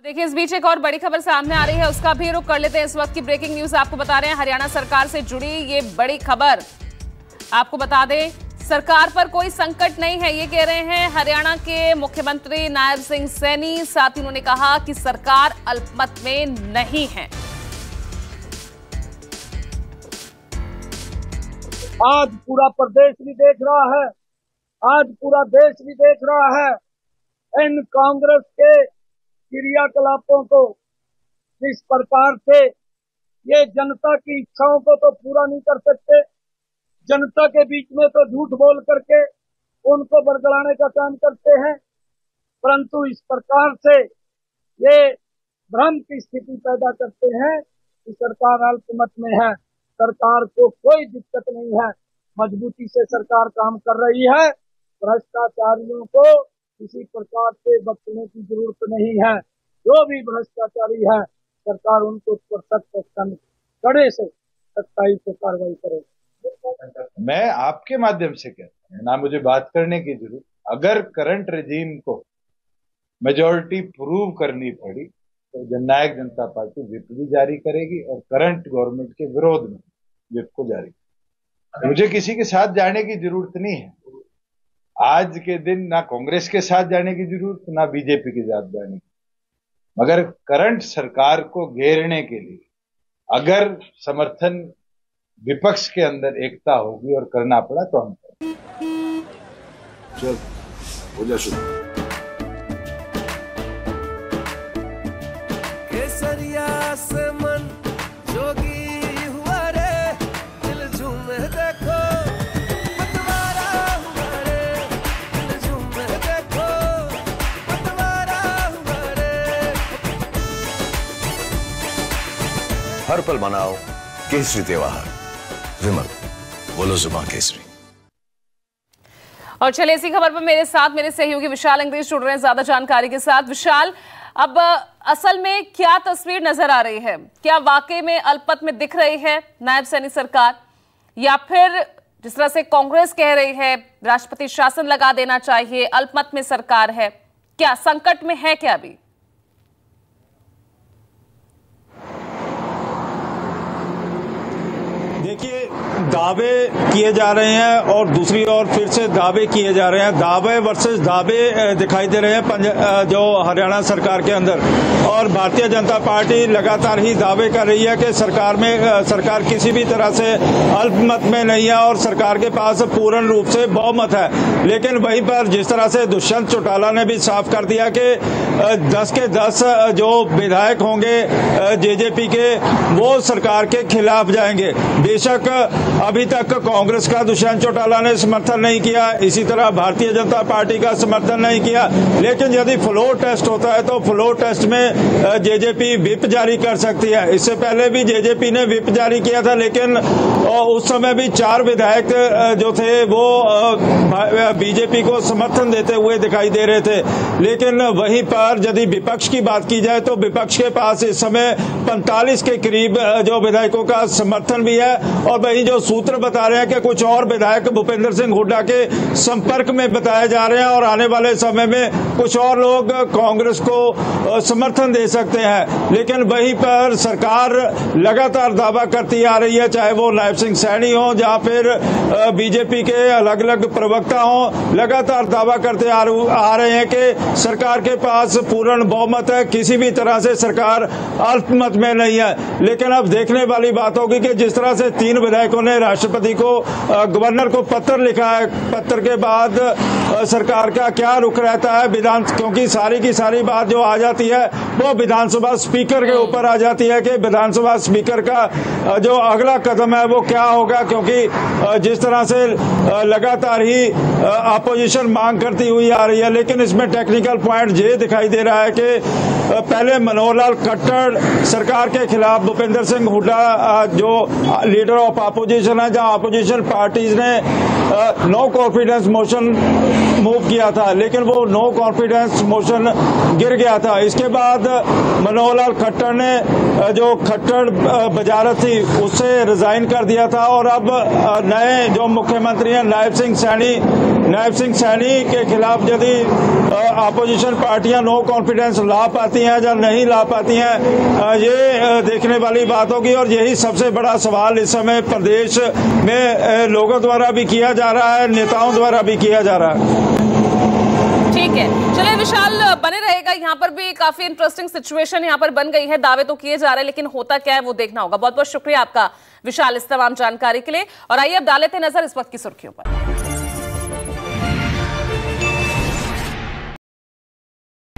देखिए, इस बीच एक और बड़ी खबर सामने आ रही है, उसका भी रुख कर लेते हैं। इस वक्त की ब्रेकिंग न्यूज आपको बता रहे हैं। हरियाणा सरकार से जुड़ी ये बड़ी खबर आपको बता दें, सरकार पर कोई संकट नहीं है, ये कह रहे हैं हरियाणा के मुख्यमंत्री नायब सिंह सैनी। साथ ही उन्होंने कहा कि सरकार अल्पमत में नहीं है। आज पूरा प्रदेश भी देख रहा है, आज पूरा देश भी देख रहा है इन कांग्रेस के क्रियाकलापों को। जिस प्रकार से ये जनता की इच्छाओं को तो पूरा नहीं कर सकते, जनता के बीच में तो झूठ बोल करके उनको बरगलाने का काम करते हैं, परंतु इस प्रकार से ये भ्रम की स्थिति पैदा करते हैं कि सरकार अल्पमत में है। सरकार को कोई दिक्कत नहीं है, मजबूती से सरकार काम कर रही है। भ्रष्टाचारियों को किसी प्रकार से बख्शने की जरूरत नहीं है। जो भी भ्रष्टाचारी है, सरकार उनको सख्त कड़े से सख्ताई से कार्रवाई करेगी। मैं आपके माध्यम से कहता हूं, ना मुझे बात करने की जरूरत। अगर करंट रेजीम को मेजॉरिटी प्रूव करनी पड़ी तो जननायक जनता पार्टी व्हिप भी जारी करेगी और करंट गवर्नमेंट के विरोध में व्हिप को जारी करेगी। मुझे किसी के साथ जाने की जरूरत नहीं है। आज के दिन ना कांग्रेस के साथ जाने की जरूरत, ना बीजेपी के साथ जाने की। मगर करंट सरकार को घेरने के लिए अगर समर्थन विपक्ष के अंदर एकता होगी और करना पड़ा तो हम करेंगे। चल हो जा शुरू। केसरिया से मन जोगी हुआ रे, दिल झूमे देखो पतवारा हुआ रे, दिल झूमे देखो पतवारा हुआ रे। हर पल मनाओ केसरी त्योहार। विमल, बोलो जुबान केसरी। और चलिए, इसी खबर पर मेरे साथ मेरे सहयोगी विशाल अंग्रेज जुड़ रहे हैं ज्यादा जानकारी के साथ। विशाल, अब असल में क्या तस्वीर नजर आ रही है? क्या वाकई में अल्पमत में दिख रही है नायब सैनी सरकार, या फिर जिस तरह से कांग्रेस कह रही है राष्ट्रपति शासन लगा देना चाहिए, अल्पमत में सरकार है, क्या संकट में है क्या अभी? देखिए, दावे किए जा रहे हैं और दूसरी ओर फिर से दावे किए जा रहे हैं। दावे वर्सेस दावे दिखाई दे रहे हैं जो हरियाणा सरकार के अंदर। और भारतीय जनता पार्टी लगातार ही दावे कर रही है कि सरकार किसी भी तरह से अल्पमत में नहीं है और सरकार के पास पूर्ण रूप से बहुमत है। लेकिन वहीं पर जिस तरह से दुष्यंत चौटाला ने भी साफ कर दिया कि 10 के 10 जो विधायक होंगे जेजेपी के, वो सरकार के खिलाफ जाएंगे। बेशक अभी तक कांग्रेस का दुष्यंत चौटाला ने समर्थन नहीं किया, इसी तरह भारतीय जनता पार्टी का समर्थन नहीं किया, लेकिन यदि फ्लोर टेस्ट होता है तो फ्लोर टेस्ट में जेजेपी व्हिप जारी कर सकती है। इससे पहले भी जेजेपी ने व्हिप जारी किया था, लेकिन उस समय भी 4 विधायक जो थे वो बीजेपी को समर्थन देते हुए दिखाई दे रहे थे। लेकिन वहीं पर यदि विपक्ष की बात की जाए तो विपक्ष के पास इस समय 45 के करीब जो विधायकों का समर्थन भी है। और वही जो सूत्र बता रहे हैं कि कुछ और विधायक भूपेंद्र सिंह हुड्डा के संपर्क में बताए जा रहे हैं और आने वाले समय में कुछ और लोग कांग्रेस को समर्थन दे सकते हैं। लेकिन वहीं पर सरकार लगातार दावा करती आ रही है, चाहे वो नायब सिंह सैनी हो या फिर बीजेपी के अलग अलग प्रवक्ता हो, लगातार दावा करते आ रहे हैं कि सरकार के पास पूर्ण बहुमत है, किसी भी तरह से सरकार अल्पमत में नहीं है। लेकिन अब देखने वाली बात होगी कि जिस तरह से 3 विधायकों ने राष्ट्रपति को, गवर्नर को पत्र लिखा है, पत्र के बाद सरकार का क्या रुख रहता है क्योंकि सारी की सारी बात जो आ जाती है वो विधानसभा स्पीकर के ऊपर आ जाती है कि विधानसभा स्पीकर का जो अगला कदम है वो क्या होगा। क्योंकि जिस तरह से लगातार ही अपोजिशन मांग करती हुई आ रही है, लेकिन इसमें टेक्निकल पॉइंट ये दिखाई दे रहा है कि पहले मनोहर लाल खट्टर सरकार के खिलाफ भूपेंद्र सिंह हुड्डा जो लीडर ऑफ अपोजिशन है, जहां अपोजिशन पार्टीज ने नो कॉन्फिडेंस मोशन मूव किया था, लेकिन वो नो कॉन्फिडेंस मोशन गिर गया था। इसके बाद मनोहर लाल खट्टर ने जो खट्टर वजारत थी उससे रिजाइन कर दिया था और अब नए जो मुख्यमंत्री हैं नायब सिंह सैनी नायब सिंह सैनी के खिलाफ यदि अपोजिशन पार्टियां नो कॉन्फिडेंस ला पाती हैं या नहीं ला पाती हैं, ये देखने वाली बात होगी। और यही सबसे बड़ा सवाल इस समय प्रदेश में लोगों द्वारा भी किया जा रहा है, नेताओं द्वारा भी किया जा रहा है। ठीक है, चलिए विशाल बने रहेगा। यहाँ पर भी काफी इंटरेस्टिंग सिचुएशन यहाँ पर बन गई है। दावे तो किए जा रहे हैं लेकिन होता क्या है वो देखना होगा। बहुत बहुत शुक्रिया आपका विशाल इस तमाम जानकारी के लिए। और आइए अब डाल लेते नजर इस वक्त की सुर्खियों पर।